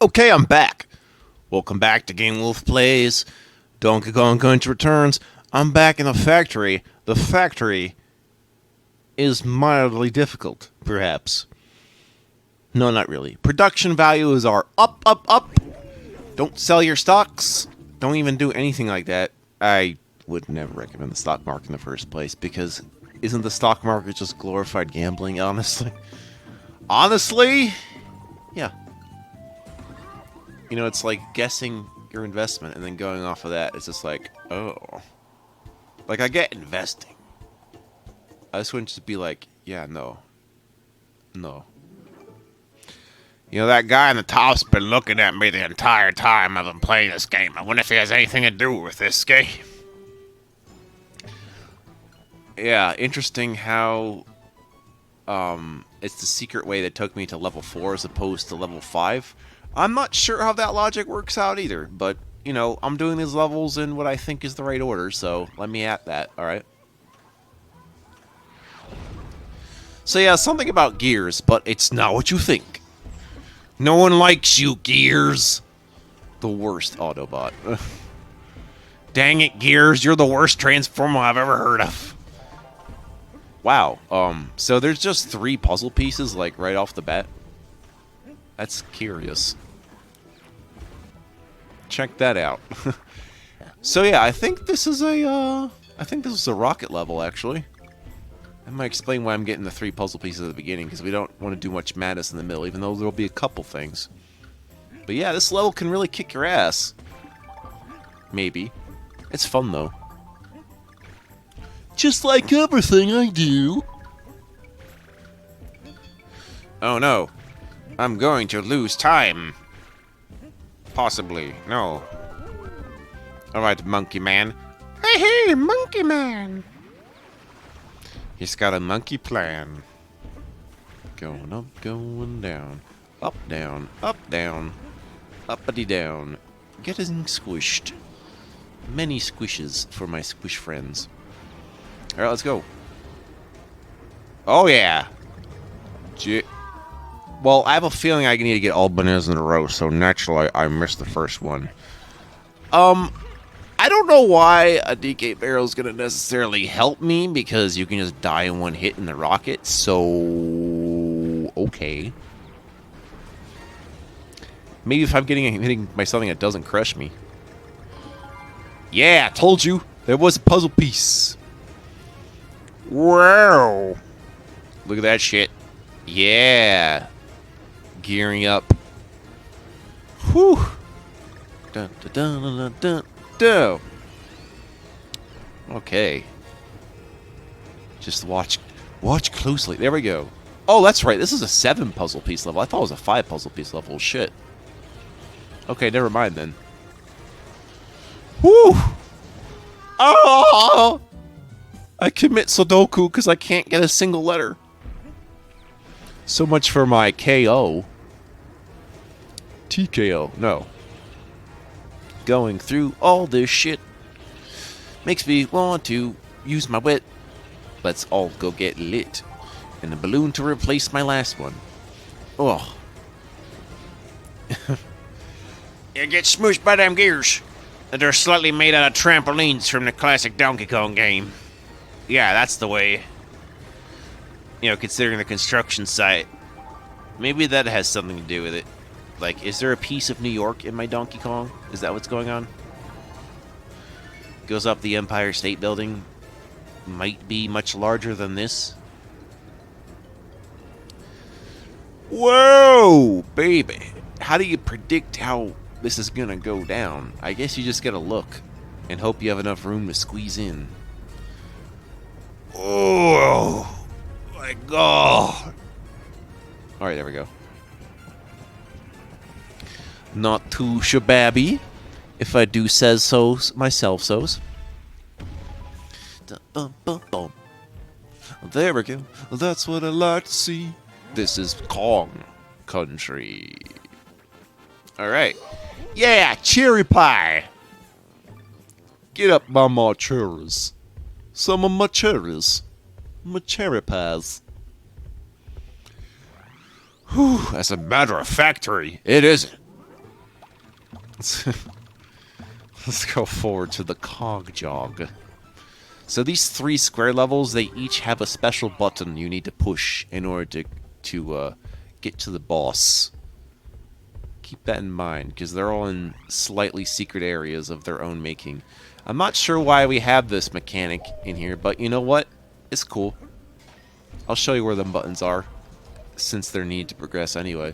Okay, I'm back. Welcome back to Game Wolf Plays. Donkey Kong Country Returns. I'm back in the factory. The factory is mildly difficult, perhaps. No, not really. Production values are up, up, up. Don't sell your stocks. Don't even do anything like that. I would never recommend the stock market in the first place because isn't the stock market just glorified gambling, honestly? Honestly? Yeah. You know, it's like guessing your investment and then going off of that. It's just like, oh. Like, I get investing. I just wouldn't just be like, yeah, no. No. You know, that guy in the top's been looking at me the entire time I've been playing this game. I wonder if he has anything to do with this game. Yeah, interesting how it's the secret way that took me to level 4 as opposed to level 5. I'm not sure how that logic works out either, but, you know, I'm doing these levels in what I think is the right order, so let me at that, alright? So yeah, something about Gears, but it's not what you think. No one likes you, Gears. The worst Autobot. Dang it, Gears, you're the worst Transformer I've ever heard of. Wow, so there's just 3 puzzle pieces, like, right off the bat? That's curious. Check that out. So yeah, I think this is a rocket level, actually. That might explain why I'm getting the 3 puzzle pieces at the beginning, because we don't want to do much madness in the middle, even though there'll be a couple things. But yeah, this level can really kick your ass. Maybe. It's fun, though. Just like everything I do. Oh no. I'm going to lose time. Possibly. No. Alright, Monkey Man. Hey, Monkey Man! He's got a monkey plan. Going up, going down. Up, down, up, down. Uppity down. Getting squished. Many squishes for my squish friends. Alright, let's go. Oh, yeah. Well, I have a feeling I need to get all bananas in a row, so naturally I missed the first one. I don't know why a DK barrel is going to necessarily help me, because you can just die in one hit in the rocket, so... okay. Maybe if I'm hitting by something that doesn't crush me. Yeah, I told you! There was a puzzle piece! Wow! Look at that shit. Yeah! Gearing up. Whew! Dun, dun, dun, dun, dun, dun. Okay. Just watch closely. There we go. Oh, that's right. This is a 7 puzzle piece level. I thought it was a 5 puzzle piece level. Shit. Okay, never mind then. Whew! Oh! I commit Sudoku because I can't get a single letter. So much for my KO. TKO. No. Going through all this shit makes me want to use my wit. Let's all go get lit. And a balloon to replace my last one. Oh. You get smooshed by them gears. They're slightly made out of trampolines from the classic Donkey Kong game. Yeah, that's the way. You know, considering the construction site. Maybe that has something to do with it. Like, is there a piece of New York in my Donkey Kong? Is that what's going on? Goes up the Empire State Building. Might be much larger than this. Whoa, baby. How do you predict how this is gonna go down? I guess you just gotta look and hope you have enough room to squeeze in. Oh my god. Alright, there we go. Not too shababby, if I do says so myself so's. There we go. That's what I like to see. This is Kong Country. Alright. Yeah, cherry pie. Get up by my cherries. Some of my cherries. My cherry pies. Whew, as a matter of factory, it isn't. Let's go forward to the cog jog. So these 3 square levels, they each have a special button you need to push in order to get to the boss. Keep that in mind, because they're all in slightly secret areas of their own making. I'm not sure why we have this mechanic in here, but you know what? It's cool. I'll show you where the buttons are, since they're needed to progress anyway.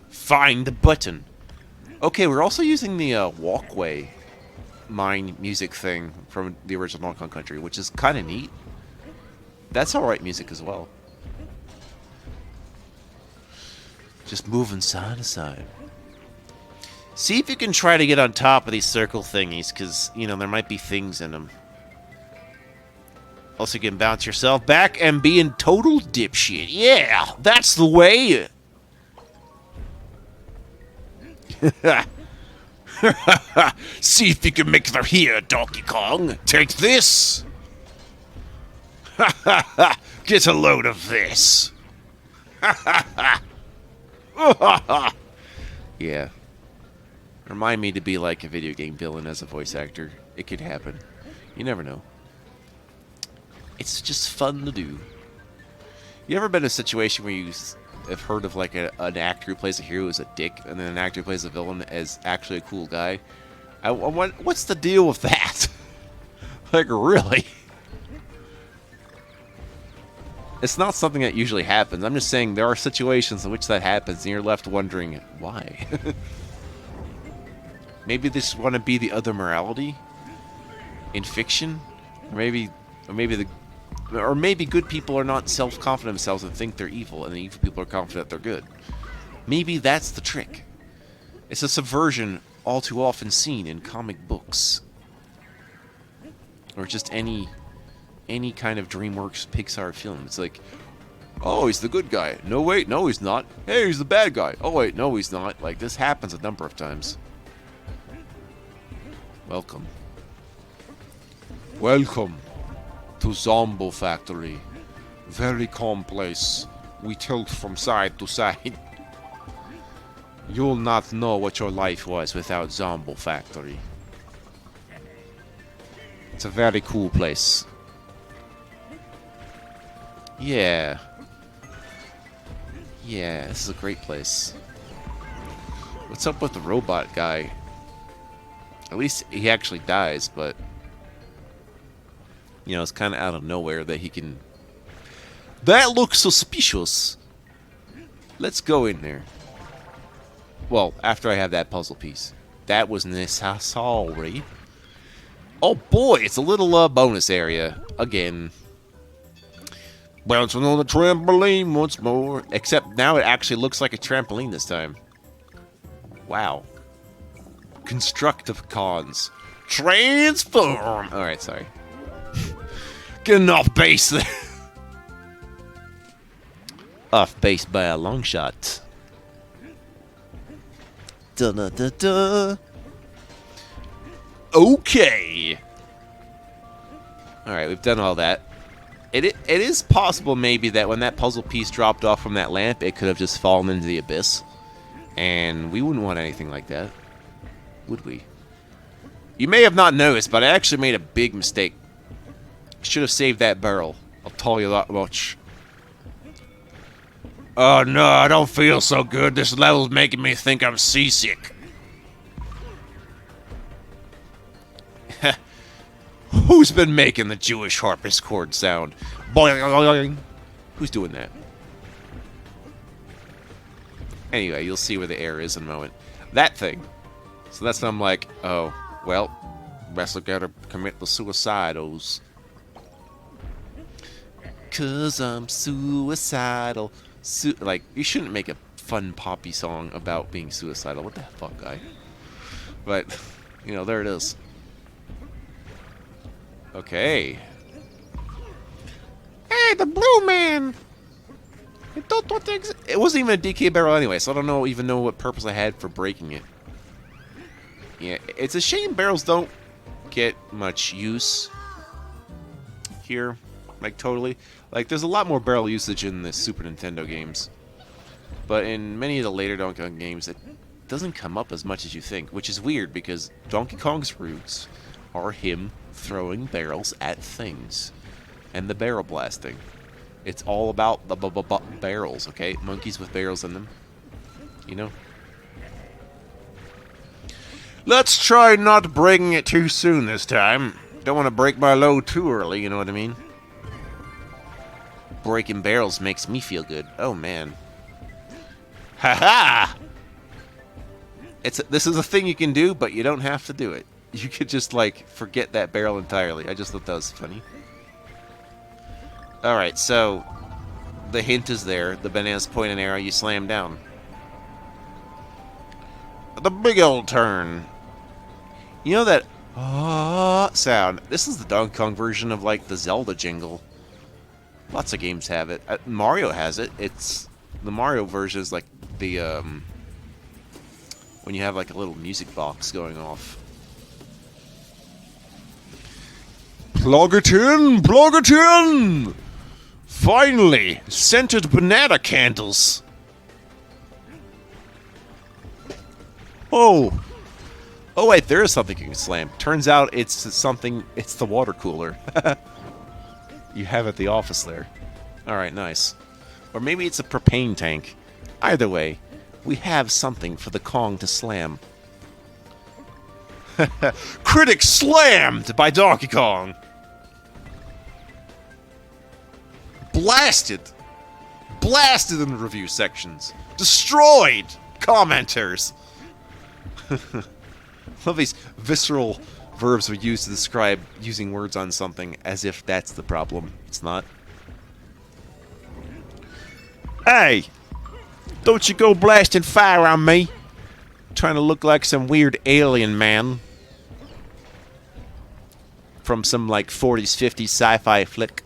Find the button. Okay, we're also using the walkway mine music thing from the original Donkey Kong Country, which is kind of neat. That's alright music as well. Just moving side to side. See if you can try to get on top of these circle thingies, because, you know, there might be things in them. Also, you can bounce yourself back and be in total dipshit. Yeah, that's the way. See if you can make it here, Donkey Kong. Take this. Get a load of this. Yeah. Remind me to be like a video game villain as a voice actor. It could happen. You never know. It's just fun to do. You ever been in a situation where you have heard of like an actor who plays a hero as a dick, and then an actor who plays a villain as actually a cool guy? What's the deal with that? Like, really? It's not something that usually happens. I'm just saying there are situations in which that happens, and you're left wondering why. Maybe they just want to be the other morality in fiction, or maybe good people are not self-confident themselves and think they're evil, and the evil people are confident they're good. Maybe that's the trick. It's a subversion all too often seen in comic books, or just any kind of DreamWorks Pixar film. It's like, oh, he's the good guy. No, wait, no, he's not. Hey, he's the bad guy. Oh, wait, no, he's not. Like, this happens a number of times. Welcome. Welcome to Zombo Factory. Very calm place. We tilt from side to side. You'll not know what your life was without Zombo Factory. It's a very cool place. Yeah. Yeah, this is a great place. What's up with the robot guy? At least he actually dies, but you know, it's kind of out of nowhere that he can... That looks suspicious. Let's go in there. Well, after I have that puzzle piece. That was necessary. Oh boy, it's a little bonus area. Again. Bouncing on the trampoline once more. Except now it actually looks like a trampoline this time. Wow. Constructive cons. Transform! Alright, sorry. Getting off base there. Off base by a long shot. Da-da-da-da. Okay. Alright, we've done all that. It is possible maybe that when that puzzle piece dropped off from that lamp, it could have just fallen into the abyss. And we wouldn't want anything like that. Would we? You may have not noticed, but I actually made a big mistake. Should have saved that barrel. I'll tell you that much. Oh no, I don't feel so good. This level's making me think I'm seasick. Who's been making the Jewish harpsichord sound? Boing. Who's doing that? Anyway, you'll see where the air is in a moment. That thing. So that's when I'm like, oh, well, best gotta commit the suicidals. 'Cause I'm suicidal. Like, you shouldn't make a fun poppy song about being suicidal. What the fuck, guy? But, you know, there it is. Okay. Hey, the blue man! It wasn't even a DK barrel anyway, so I don't even know what purpose I had for breaking it. Yeah, it's a shame barrels don't get much use here. Like, totally. Like, there's a lot more barrel usage in the Super Nintendo games. But in many of the later Donkey Kong games, it doesn't come up as much as you think, which is weird because Donkey Kong's roots are him throwing barrels at things and the barrel blasting. It's all about the barrels, okay? Monkeys with barrels in them. You know? Let's try not breaking it too soon this time. Don't want to break my load too early, you know what I mean? Breaking barrels makes me feel good. Oh, man. Ha-ha! This is a thing you can do, but you don't have to do it. You could just, like, forget that barrel entirely. I just thought that was funny. Alright, so the hint is there. The bananas point an arrow, you slam down. The big old turn. You know that sound? This is the Donkey Kong version of, like, the Zelda jingle. Lots of games have it. Mario has it. It's the Mario version is like the when you have like a little music box going off. Plug it in, plug it in. Finally, scented banana candles. Oh wait, there is something you can slam. Turns out it's something. It's the water cooler. You have at the office there. Alright, nice. Or maybe it's a propane tank. Either way, we have something for the Kong to slam. Critic slammed by Donkey Kong! Blasted! Blasted in the review sections. Destroyed! Commenters! Love these visceral verbs are used to describe using words on something as if that's the problem. It's not. Hey! Don't you go blasting fire on me! Trying to look like some weird alien man. From some, like, 40s, 50s sci-fi flick.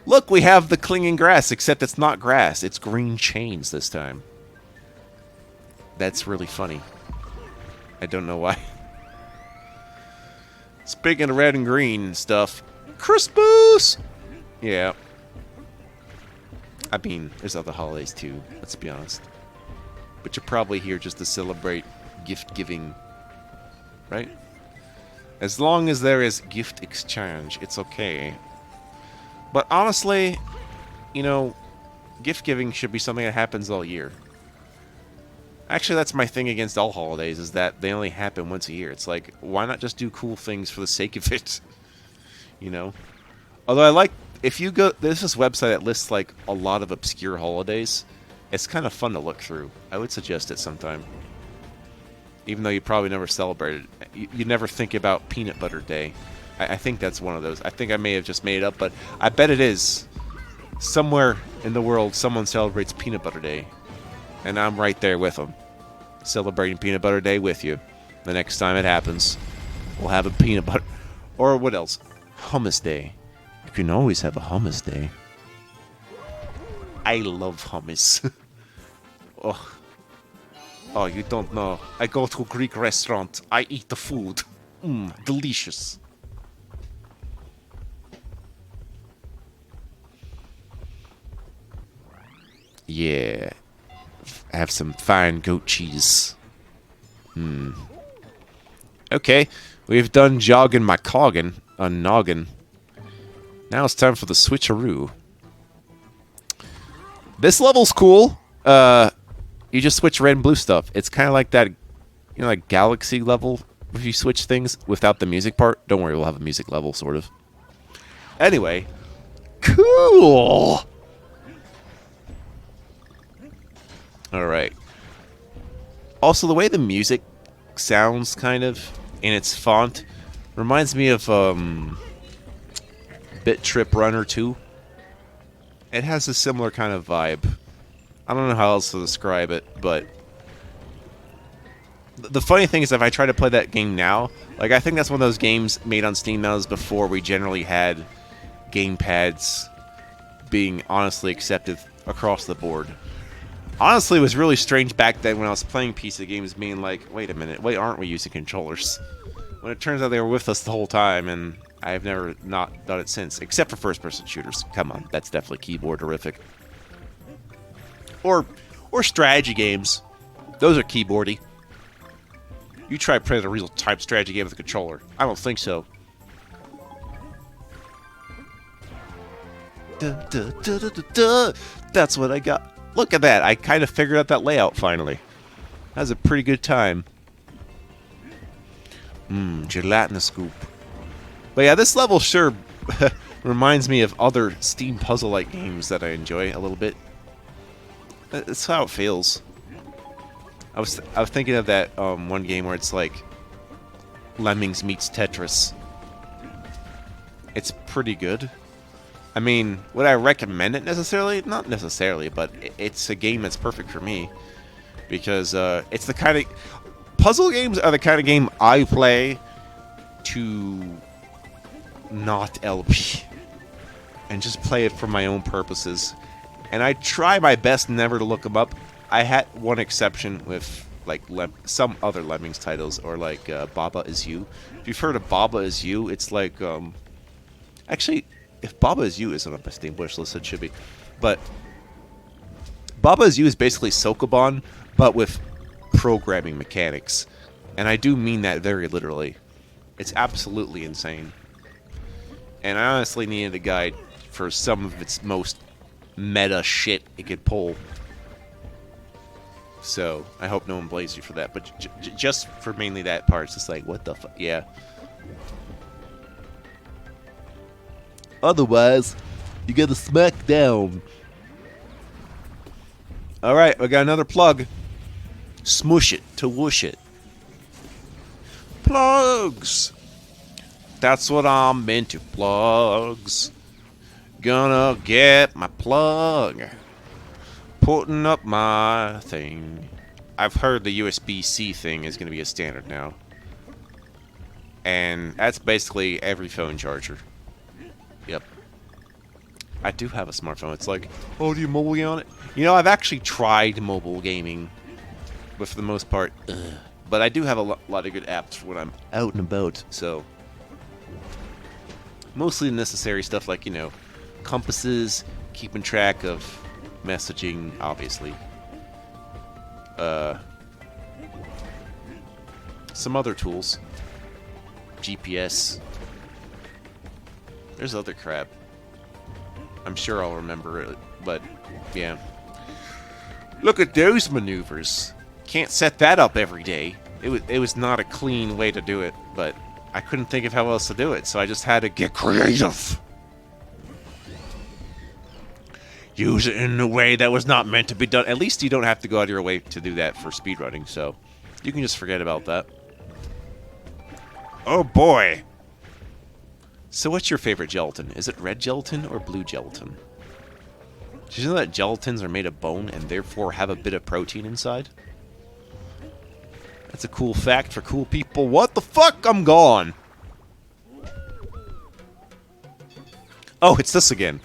Look, we have the clinging grass, except it's not grass. It's green chains this time. That's really funny. I don't know why. Speaking of red and green stuff, Christmas! Yeah. I mean, there's other holidays too, let's be honest. But you're probably here just to celebrate gift giving, right? As long as there is gift exchange, it's okay. But honestly, you know, gift giving should be something that happens all year. Actually, that's my thing against all holidays, is that they only happen once a year. It's like, why not just do cool things for the sake of it? You know? Although I like, if you go, there's this website that lists, like, a lot of obscure holidays. It's kind of fun to look through. I would suggest it sometime. Even though you probably never celebrated it. You never think about Peanut Butter Day. I think that's one of those. I think I may have just made it up, but I bet it is. Somewhere in the world, someone celebrates Peanut Butter Day. And I'm right there with them. Celebrating Peanut Butter Day with you. The next time it happens, we'll have a peanut butter. Or what else? Hummus Day. You can always have a hummus day. I love hummus. Oh. Oh, you don't know. I go to a Greek restaurant. I eat the food. Delicious. Yeah. Have some fine goat cheese. Okay, we've done jogging my coggin on noggin. Now it's time for the switcheroo. This level's cool. You just switch red and blue stuff. It's kind of like that, you know, like Galaxy level. If you switch things without the music part. Don't worry, we'll have a music level, sort of. Anyway, cool. All right. Also, the way the music sounds, kind of, in its font, reminds me of Bit Trip Runner 2. It has a similar kind of vibe. I don't know how else to describe it, but the funny thing is, if I try to play that game now, like, I think that's one of those games made on Steam that was before we generally had gamepads being honestly accepted across the board. Honestly, it was really strange back then when I was playing PC games being like, wait a minute, why aren't we using controllers? When it turns out they were with us the whole time, and I've never not done it since, except for first-person shooters. Come on, that's definitely keyboard-horrific. Or strategy games. Those are keyboardy. You try playing a real time strategy game with a controller. I don't think so. That's what I got. Look at that. I kind of figured out that layout finally. That was a pretty good time. Gelatinous scoop. But yeah, this level sure reminds me of other Steam puzzle-like games that I enjoy a little bit. That's how it feels. I was thinking of that one game where it's like Lemmings meets Tetris. It's pretty good. I mean, would I recommend it necessarily? Not necessarily, but it's a game that's perfect for me because it's the kind of puzzle games are the kind of game I play to not LP and just play it for my own purposes. And I try my best never to look them up. I had one exception with like some other Lemmings titles, or like Baba Is You. If you've heard of Baba Is You, it's like actually, if Baba Is You isn't on my Steam wish list, it should be. But Baba Is You is basically Sokoban, but with programming mechanics, and I do mean that very literally. It's absolutely insane. And I honestly needed a guide for some of its most meta shit it could pull. So, I hope no one blames you for that. But just for mainly that part, it's just like, what the fuck? Yeah. Otherwise, you gotta smack down. Alright, we got another plug. Smush it to whoosh it. Plugs! That's what I'm into, plugs. Gonna get my plug. Putting up my thing. I've heard the USB-C thing is going to be a standard now. And that's basically every phone charger. Yep. I do have a smartphone. It's like, oh, do you mobile game on it? You know, I've actually tried mobile gaming, but for the most part, but I do have a lot of good apps for when I'm out and about, so. Mostly necessary stuff like, you know, compasses, keeping track of messaging, obviously. Some other tools. GPS. There's other crap. I'm sure I'll remember it, but yeah. Look at those maneuvers. Can't set that up every day. It was not a clean way to do it, but I couldn't think of how else to do it, so I just had to get creative. Use it in a way that was not meant to be done. At least you don't have to go out of your way to do that for speedrunning, so you can just forget about that. Oh boy! So what's your favorite gelatin? Is it red gelatin or blue gelatin? Did you know that gelatins are made of bone and therefore have a bit of protein inside? That's a cool fact for cool people. What the fuck? I'm gone! Oh, it's this again.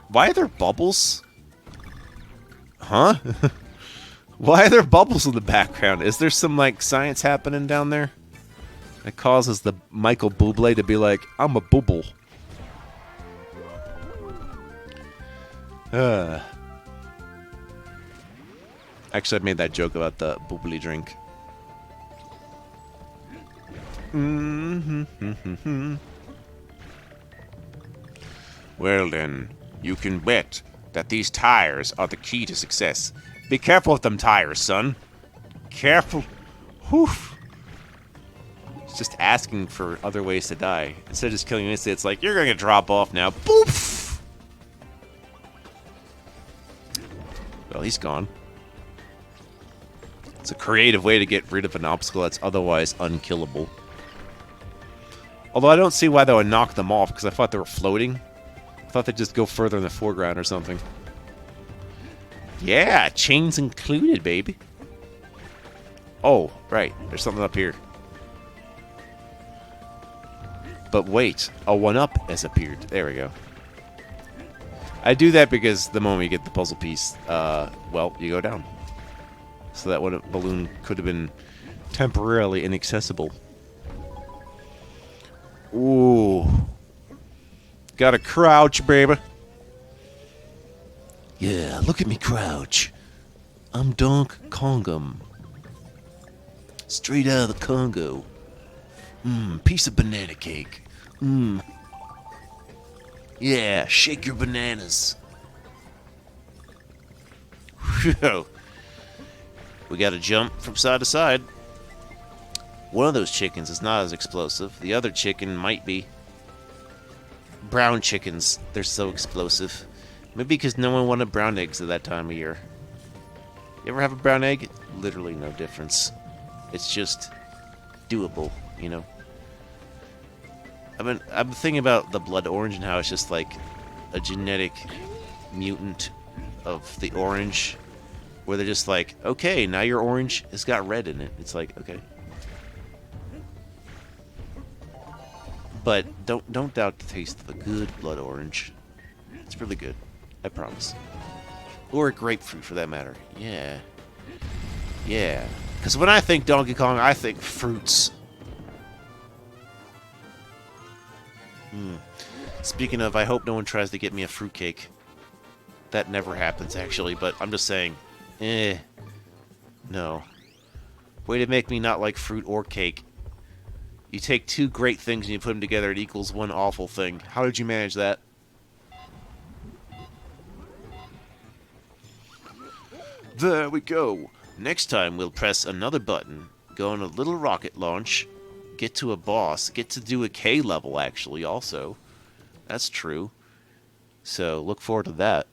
Why are there bubbles? Huh? Why are there bubbles in the background? Is there some, like, science happening down there? That causes the Michael Bublé to be like, I'm a bubble. Actually, I made that joke about the bubbly drink. Well then, you can bet that these tires are the key to success. Be careful with them tires, son. Careful. Whew. It's just asking for other ways to die. Instead of just killing you instantly, it's like, you're gonna drop off now. Boof! Well, he's gone. It's a creative way to get rid of an obstacle that's otherwise unkillable. Although I don't see why they would knock them off, because I thought they were floating. I thought they'd just go further in the foreground or something. Yeah, chains included, baby. Oh, right. There's something up here. But wait, a 1-up has appeared. There we go. I do that because the moment you get the puzzle piece, well, you go down. So that one balloon could have been temporarily inaccessible. Ooh. Gotta crouch, baby. Yeah, look at me crouch. I'm Donk Kongum. Straight out of the Congo. Piece of banana cake. Yeah, shake your bananas. Whew. We gotta jump from side to side. One of those chickens is not as explosive. The other chicken might be. Brown chickens, they're so explosive. Maybe because no one wanted brown eggs at that time of year. You ever have a brown egg? Literally no difference. It's just doable, you know? I'm thinking about the blood orange and how it's just like a genetic mutant of the orange, where they're just like, okay, now your orange has got red in it. It's like, okay. But don't doubt the taste of a good blood orange. It's really good, I promise. Or a grapefruit, for that matter. Yeah. Yeah. Because when I think Donkey Kong, I think fruits. Speaking of, I hope no one tries to get me a fruitcake. That never happens, actually, but I'm just saying. No. Way to make me not like fruit or cake. You take two great things and you put them together, it equals one awful thing. How did you manage that? There we go. Next time we'll press another button, go on a little rocket launch, get to a boss, get to do a K level actually also. That's true. So look forward to that.